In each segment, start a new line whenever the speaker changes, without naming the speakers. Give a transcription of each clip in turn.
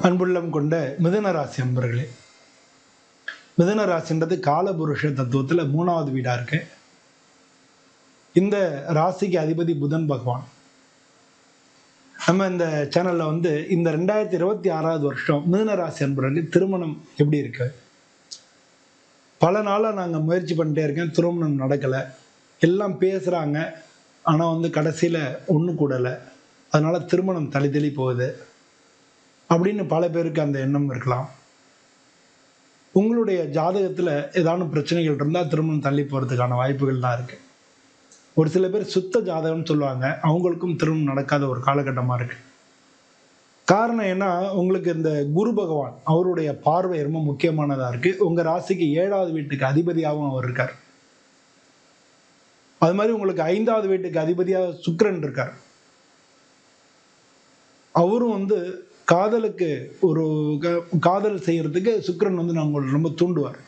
அன்புள்ளம் கொண்ட மிதுன ராசி அன்பர்களே, மிதுன ராசின்றது காலபுருஷ தத்துவத்தில் 3வது வீடா இருக்கு. இந்த ராசிக்கு அதிபதி புதன் பகவான். நம்ம இந்த சேனல்ல இந்த 2026வது வருஷம் மிதுன ராசி அன்பர்களுக்கு திருமணம் எப்படி இருக்கு? பல நாளாக நாங்கள் முயற்சி பண்ணிட்டே இருக்கேன், திருமணம் நடக்கலை. எல்லாம் பேசுகிறாங்க, ஆனால் கடைசியில் ஒன்று கூடலை. அதனால திருமணம் தள்ளி போகுது அப்படின்னு பல பேருக்கு அந்த எண்ணம் இருக்கலாம். உங்களுடைய ஜாதகத்தில் ஏதாவது பிரச்சனைகள் இருந்தால் திருமணம் தள்ளி போகிறதுக்கான வாய்ப்புகள் தான் இருக்குது. ஒரு சில பேர் சுத்த ஜாதகம்னு சொல்லுவாங்க, அவங்களுக்கும் திருமணம் நடக்காத ஒரு காலகட்டமாக இருக்குது. காரணம் என்ன? உங்களுக்கு இந்த குரு பகவான் அவருடைய பார்வை ரொம்ப முக்கியமானதாக இருக்குது. உங்கள் ராசிக்கு 7வது வீட்டுக்கு அதிபதியாகவும் அவர் இருக்கார். அது மாதிரி உங்களுக்கு 5வது வீட்டுக்கு அதிபதியாக சுக்கிரன் இருக்கார். அவரும் காதலுக்கு ஒரு காதல் செய்யறதுக்கு சுக்கிரன் நாங்கள் ரொம்ப தூண்டுவார்.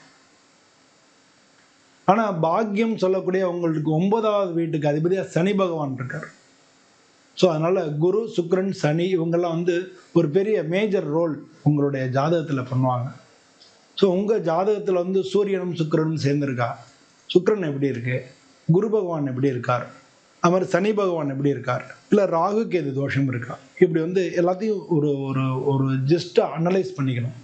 ஆனா பாக்கியம் சொல்லக்கூடிய உங்களுக்கு 9வது வீட்டுக்கு அதிபதியா சனி பகவான் இருக்கார். ஸோ அதனால குரு, சுக்கிரன், சனி இவங்கெல்லாம் ஒரு பெரிய மேஜர் ரோல் உங்களுடைய ஜாதகத்துல பண்ணுவாங்க. ஸோ உங்க ஜாதகத்துல சூரியனும் சுக்கிரனும் சேர்ந்திருக்கா? சுக்கிரன் எப்படி இருக்கு? குரு பகவான் எப்படி இருக்கார்? அது மாதிரி சனி பகவான் எப்படி இருக்கார்? இல்லை ராகுக்கு எது தோஷம் இருக்கா? இப்படி எல்லாத்தையும் ஒரு ஒரு ஒரு ஜஸ்ட்டாக அனலைஸ் பண்ணிக்கணும்.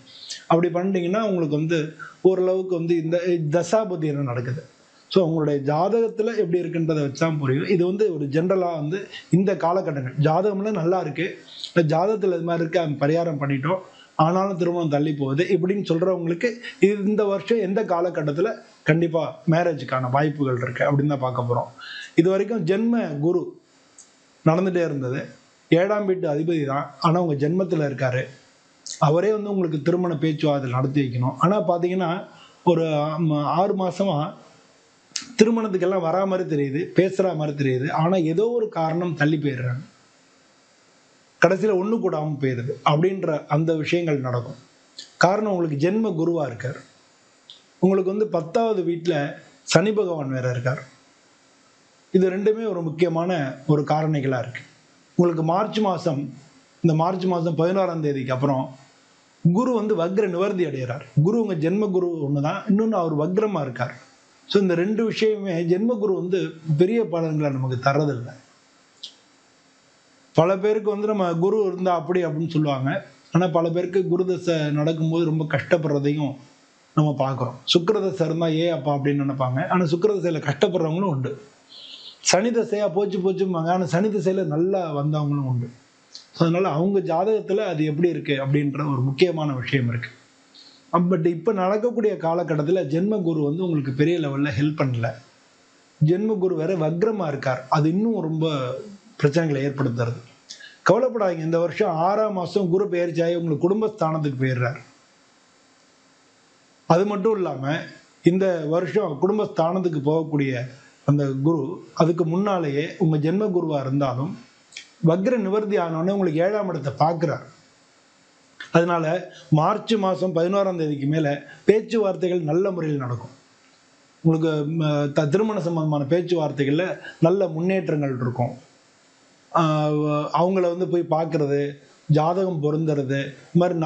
அப்படி பண்ணிட்டீங்கன்னா உங்களுக்கு ஓரளவுக்கு இந்த தசாபதி என்ன நடக்குது, ஸோ உங்களுடைய ஜாதகத்தில் எப்படி இருக்குன்றதை வச்சா புரியும். இது ஒரு ஜென்ரலாக இந்த காலகட்டங்கள் ஜாதகம்லாம் நல்லா இருக்கு, இல்லை ஜாதகத்தில் இது மாதிரி இருக்கு, அது பரிகாரம் பண்ணிட்டோம் ஆனாலும் திருமணம் தள்ளி போகுது இப்படின்னு சொல்கிறவங்களுக்கு இந்த வருஷம் எந்த காலகட்டத்தில் கண்டிப்பாக மேரேஜுக்கான வாய்ப்புகள் இருக்கு அப்படின்னு தான் பார்க்க போகிறோம். இது வரைக்கும் ஜென்ம குரு நடந்துகிட்டே இருந்தது. 7ஆம் வீட்டு அதிபதி தான், ஆனால் உங்கள் ஜென்மத்தில் இருக்காரு. அவரே உங்களுக்கு திருமண பேச்சுவார்த்தை நடத்தி வைக்கணும். ஆனால் பார்த்தீங்கன்னா ஒரு 6 மாசமா திருமணத்துக்கெல்லாம் வரா மாதிரி தெரியுது, பேசுகிற மாதிரி தெரியுது. ஆனால் ஏதோ ஒரு காரணம் தள்ளி போயிடுறாங்க, கடைசியில் ஒன்று கூடாமல் போயிடுது அப்படின்ற அந்த விஷயங்கள் நடக்கும். காரணம் உங்களுக்கு ஜென்ம குருவாக இருக்கார். உங்களுக்கு 10வது வீட்டில் சனி பகவான் வேற இருக்கார். இது ரெண்டுமே ஒரு முக்கியமான ஒரு காரணிகளாக இருக்கு. உங்களுக்கு இந்த மார்ச் மாதம் 16ஆம் தேதிக்கு அப்புறம் குரு வக்ர நிவர்த்தி அடைகிறார். குரு உங்கள் ஜென்ம குரு ஒன்று தான், இன்னொன்று அவர் வக்ரமாக இருக்கார். ஸோ இந்த ரெண்டு விஷயமே ஜென்ம குரு பெரிய பலன்களை நமக்கு தர்றதில்லை. பல பேருக்கு நம்ம குரு இருந்தா அப்படின்னு சொல்லுவாங்க. ஆனால் பல பேருக்கு குரு தசை நடக்கும்போது ரொம்ப கஷ்டப்படுறதையும் நம்ம பார்க்குறோம். சுக்கிர தசை இருந்தால் அப்பா அப்படின்னு நினைப்பாங்க, ஆனால் சுக்கிர தசையில் கஷ்டப்படுறவங்களும் உண்டு. சனி தசையா போச்சுப்பாங்க, ஆனால் சனி தசையில நல்லா வந்தவங்களும் உண்டு. ஸோ அதனால அவங்க ஜாதகத்தில் அது எப்படி இருக்கு அப்படின்ற ஒரு முக்கியமான விஷயம் இருக்கு. பட் இப்போ நடக்கக்கூடிய காலகட்டத்தில் ஜென்ம குரு உங்களுக்கு பெரிய லெவலில் ஹெல்ப் பண்ணல. ஜென்ம குரு வேற வக்ரமாக இருக்கார். அது இன்னும் ரொம்ப பிரச்சனைகளை ஏற்படுத்துறது. கவலைப்படாதீங்க, இந்த வருஷம் 6ஆம் மாதம் குரு பெயர்ச்சியாகி உங்களுக்கு குடும்பஸ்தானத்துக்கு போயிடுறார். அது மட்டும் இல்லாமல் இந்த வருஷம் குடும்பஸ்தானத்துக்கு போகக்கூடிய அந்த குரு அதுக்கு முன்னாலேயே உங்கள் ஜென்ம குருவாக இருந்தாலும் வக்ர நிவர்த்தி ஆனோடனே உங்களுக்கு 7ஆம் இடத்தை பார்க்குறார். அதனால மார்ச் மாதம் 11ஆம் தேதிக்கு மேலே பேச்சுவார்த்தைகள் நல்ல முறையில் நடக்கும். உங்களுக்கு திருமண சம்பந்தமான பேச்சுவார்த்தைகளில் நல்ல முன்னேற்றங்கள் இருக்கும். அவங்கள போய் பார்க்கறது, ஜாதகம் பொருந்துறது, இது மாதிரி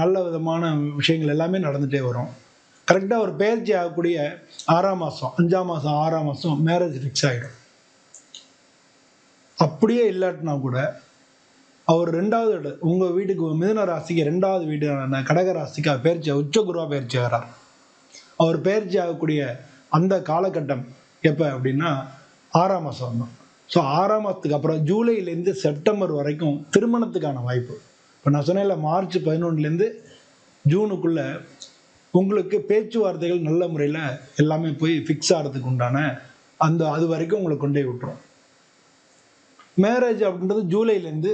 நல்ல விதமான விஷயங்கள் எல்லாமே நடந்துகிட்டே வரும். கரெக்டாக ஒரு பெயர்ச்சி ஆகக்கூடிய 6ஆம் மாதம் 5ஆம் மாதம் 6ஆம் மாதம் மேரேஜ் ஃபிக்ஸ் ஆகிடும். அப்படியே இல்லாட்டினா கூட அவர் 2வது இடம் உங்கள் வீட்டுக்கு மிதுன ராசிக்கு 2வது வீடு கடக ராசிக்கு அவர் பயிற்சி உச்ச குருவாக பயிற்சி ஆகிறார். அவர் பயிற்சி ஆகக்கூடிய அந்த காலகட்டம் எப்போ அப்படின்னா 6ஆம் மாதம் தான். ஸோ 6ஆம் மாதத்துக்கு அப்புறம் ஜூலைலேருந்து செப்டம்பர் வரைக்கும் திருமணத்துக்கான வாய்ப்பு. இப்போ நான் சொன்னேன்ல, மார்ச் 11லேருந்து ஜூனுக்குள்ளே உங்களுக்கு பேச்சுவார்த்தைகள் நல்ல முறையில் எல்லாமே போய் ஃபிக்ஸ் ஆகிறதுக்கு உண்டான அது வரைக்கும் உங்களுக்கு கொண்டே விட்டுரும். மேரேஜ் அப்படின்றது ஜூலைலேருந்து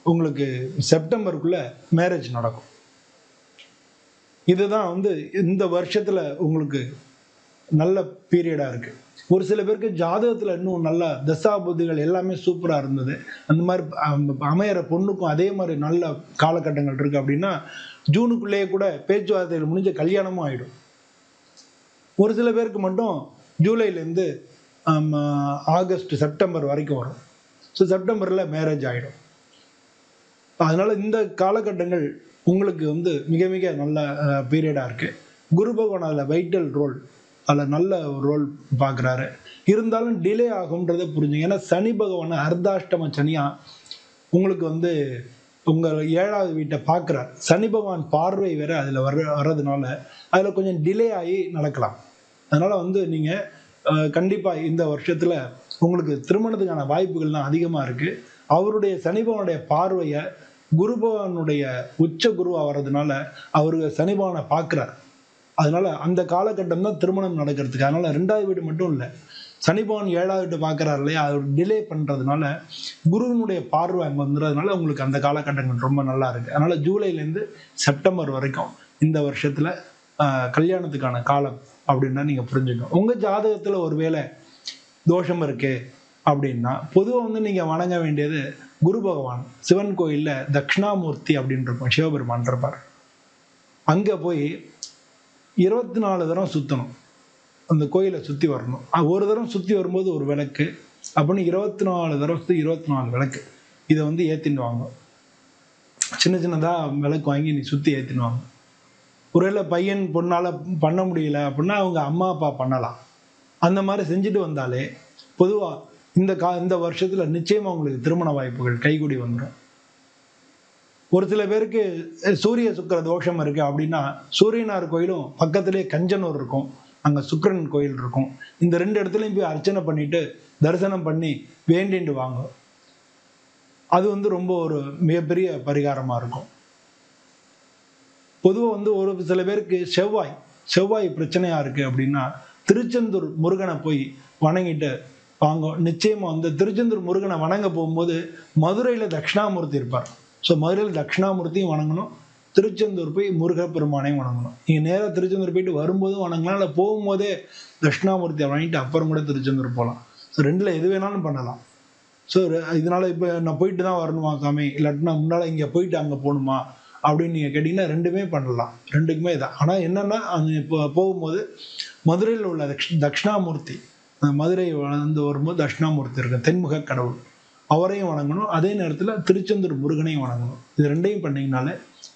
உங்களுக்கு செப்டம்பருக்குள்ளே மேரேஜ் நடக்கும். இதுதான் இந்த வருஷத்தில் உங்களுக்கு நல்ல பீரியடாக இருக்குது. ஒரு சில பேருக்கு ஜாதகத்தில் இன்னும் நல்ல தசாபுதிகள் எல்லாமே சூப்பராக இருந்தது, அந்த மாதிரி அமையிற பொண்ணுக்கும் அதே மாதிரி நல்ல காலகட்டங்கள் இருக்குது அப்படின்னா ஜூனுக்குள்ளேயே கூட பேச்சுவார்த்தைகள் முடிஞ்ச கல்யாணமும் ஆகிடும். ஒரு சில பேருக்கு மட்டும் ஜூலைலேருந்து ஆகஸ்ட் செப்டம்பர் வரைக்கும் வரும். ஸோ செப்டம்பரில் மேரேஜ் ஆகிடும். அதனால் இந்த காலகட்டங்கள் உங்களுக்கு வந்து மிக மிக நல்ல பீரியடாக இருக்குது. குரு பகவான் அதில் வைட்டல் ரோல், அதில் நல்ல ரோல் பார்க்குறாரு. இருந்தாலும் டிலே ஆகும்ன்றதை புரிஞ்சுங்க. ஏன்னா சனி பகவான் அர்த்தாஷ்டம சனியாக உங்களுக்கு வந்து உங்கள் 7வது வீட்டை பார்க்குறார். சனி பகவான் பார்வை வேற அதில் வர்றதுனால அதில் கொஞ்சம் டிலே ஆகி நடக்கலாம். அதனால் வந்து நீங்கள் கண்டிப்பாக இந்த வருஷத்தில் உங்களுக்கு திருமணத்துக்கான வாய்ப்புகள்லாம் அதிகமாக இருக்குது. அவருடைய சனி பகவானுடைய பார்வையை குரு பகவானுடைய உச்ச குருவாக வர்றதுனால அவருக்கு சனி பகவானை பார்க்குறார். அதனால அந்த காலகட்டம் தான் திருமணம் நடக்கிறதுக்கு. அதனால 2வது வீடு மட்டும் இல்லை, சனி பகவான் 7வது வீட்டு பார்க்குறாரு இல்லையா, அது டிலே பண்ணுறதுனால குருவினுடைய பார்வை அங்கே வந்துடுறதுனால உங்களுக்கு அந்த காலகட்டங்கள் ரொம்ப நல்லா இருக்குது. அதனால் ஜூலைலேருந்து செப்டம்பர் வரைக்கும் இந்த வருஷத்தில் கல்யாணத்துக்கான காலம் அப்படின்னா நீங்கள் புரிஞ்சுக்கணும். உங்கள் ஜாதகத்தில் ஒரு வேளை தோஷம் இருக்குது அப்படின்னா பொதுவாக வந்து நீங்கள் வணங்க வேண்டியது குரு பகவான். சிவன் கோயிலில் தட்சிணாமூர்த்தி அப்படின்னு இருக்கும், சிவபெருமான் இருப்பார். அங்கே போய் 24 தரம் சுற்றணும், அந்த கோயிலை சுற்றி வரணும். ஒரு தரம் சுற்றி வரும்போது ஒரு விளக்கு அப்படின்னு 24 தரம் 24 விளக்கு இதை வந்து ஏற்றின்னு வாங்க. சின்ன சின்னதாக விளக்கு வாங்கி நீ சுற்றி ஏற்றின்னு வாங்க. ஒருவேளை பையன் பொண்ணால் பண்ண முடியல அப்படின்னா அவங்க அம்மா அப்பா பண்ணலாம். அந்த மாதிரி செஞ்சுட்டு வந்தாலே பொதுவாக இந்த வருஷத்தில் நிச்சயமாக உங்களுக்கு திருமண வாய்ப்புகள் கைகூடி வந்துடும். ஒரு சில பேருக்கு சூரிய சுக்கிர தோஷம் இருக்குது அப்படின்னா சூரியனார் கோயிலும் பக்கத்திலே கஞ்சனூர் இருக்கும், அங்கே சுக்கிரன் கோயில் இருக்கும். இந்த 2 இடத்துலையும் போய் அர்ச்சனை பண்ணிட்டு தரிசனம் பண்ணி வேண்டிட்டு வாங்க. அது வந்து ரொம்ப ஒரு மிகப்பெரிய பரிகாரமாக இருக்கும். பொதுவாக வந்து ஒரு சில பேருக்கு செவ்வாய் பிரச்சனையாக இருக்குது அப்படின்னா திருச்செந்தூர் முருகனை போய் வணங்கிட்டு வாங்க. நிச்சயமாக வந்து திருச்செந்தூர் முருகனை வணங்க போகும்போது மதுரையில் தட்சிணாமூர்த்தி இருப்பார். ஸோ மதுரையில் தட்சிணாமூர்த்தியும் வணங்கணும், திருச்செந்தூர் போய் முருகப்பெருமானையும் வணங்கணும். நீங்கள் நேராக திருச்செந்தூர் போயிட்டு வரும்போதும் வணங்கலாம், இல்லை போகும்போதே தட்சிணாமூர்த்தியை வணங்கிட்டு அப்புறம் கூட திருச்செந்தூர் போகலாம். ஸோ 2ல் எது வேணாலும் பண்ணலாம். ஸோ இதனால் இப்போ நான் போயிட்டு தான் வரணுமா சாமி, இல்லாட்டினா முன்னால் இங்கே போயிட்டு அங்கே போகணுமா அப்படின்னு நீங்கள் கேட்டிங்கன்னா 2மே பண்ணலாம், 2க்குமே இதான். ஆனால் என்னென்னா அங்கே இப்போ போகும்போது மதுரையில் உள்ள தட்சிணாமூர்த்தி, மதுரை வந்து வரும்போது தட்சிணாமூர்த்தி இருக்கு, தென்முக கடவுள், அவரையும் வணங்கணும். அதே நேரத்தில் திருச்செந்தூர் முருகனையும் வணங்கணும். இது 2யும் பண்ணிங்கனாலே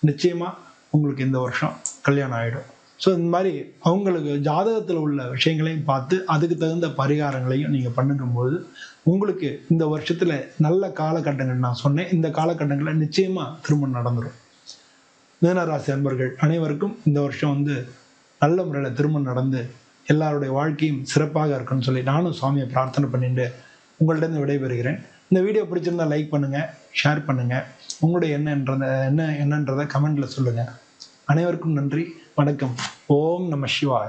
நிச்சயமாக உங்களுக்கு இந்த வருஷம் கல்யாணம் ஆகிடும். ஸோ இந்த மாதிரி அவங்களுக்கு ஜாதகத்தில் உள்ள விஷயங்களையும் பார்த்து அதுக்கு தகுந்த பரிகாரங்களையும் நீங்கள் பண்ணும்போது உங்களுக்கு இந்த வருஷத்தில் நல்ல காலகட்டங்கள் நான் சொன்னேன், இந்த காலகட்டங்களில் நிச்சயமாக திருமணம் நடந்துடும். மீனராசி அன்பர்கள் அனைவருக்கும் இந்த வருஷம் வந்து நல்ல முறையில் திருமணம் நடந்து எல்லாருடைய வாழ்க்கையும் சிறப்பாக இருக்குன்னு சொல்லி நானும் சுவாமியை பிரார்த்தனை பண்ணிட்டு உங்கள்கிட்ட விடைபெறுகிறேன். இந்த வீடியோ பிடிச்சிருந்தா லைக் பண்ணுங்கள், ஷேர் பண்ணுங்கள், உங்களுடைய என்னன்றதை கமெண்ட்டில் சொல்லுங்கள். அனைவருக்கும் நன்றி, வணக்கம். ஓம் நம சிவாய.